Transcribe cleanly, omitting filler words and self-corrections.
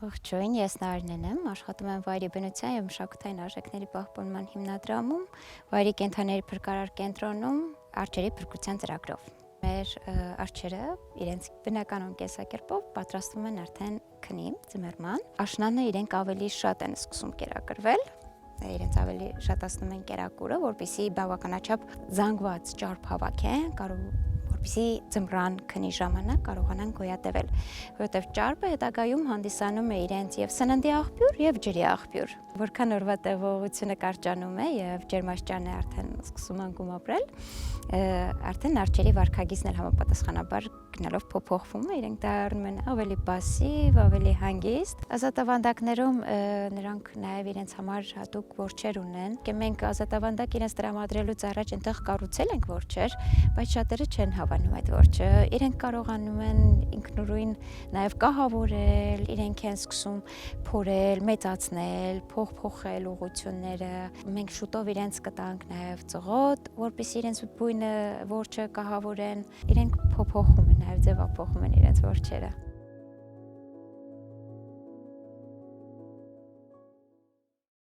Ողջույն, ես Նարինեն եմ, աշխատում եմ Վայրի բնության և մշակութային արժեքների պահպանման հիմնադրամում, Վայրի կենդանիների փրկարար կենտրոնում, արջերի փրկության ծրագրով։ Մեր արջերը իրենց բնականon կենսակերպով պատրաստվում են արդեն քնի, ձմեռման։ Աշնանը իրենք ավելի շատ են սկսում կերակրվել, իրենց ավելի շատացնում են կերակուրը, որպեսզի բավականաչափ զանգված ճարպ հավաքեն, որպեսզի ձմռան քնի ժամանակ կարողանան գոյատևել, որովհետև ճարպը հետագայում հանդիսանում է իրենց եւ սննդի աղբյուր եւ ջրի աղբյուր։ Որքան օրվա տևողությունը կարճանում է եւ ջերմաստիճանը արդեն սկսում անկում ապրել, արդեն արջերի վարքագիծն էլ համապատասխանաբար գնալով փոփոխվում է, իրենք դառնում են ավելի պասիվ, ավելի հանգիստ։ Ազատավանդակներում նրանք նաեւ իրենց համար հատուկ որջեր ունեն։ Մենք ազատավանդակ իրենց տրամադրելուց առաջ այնտեղ կառուցել ենք որջեր, բայց շատերը չեն հավանում այդ որջը։ Իրենք կարողանում են ինքնուրույն նաեւ կահավորել, իրենք են սկսում փորել, մեծացնել, փոխել ուղղությունները։ Մենք շուտով իրենց կտանք նաեւ ծղոտ, որպեսզի իրենց բույնը որջը կահավորեն։ Իրենք փոփոխում են, նաեւ ձևափոխում են իրենց որջերը։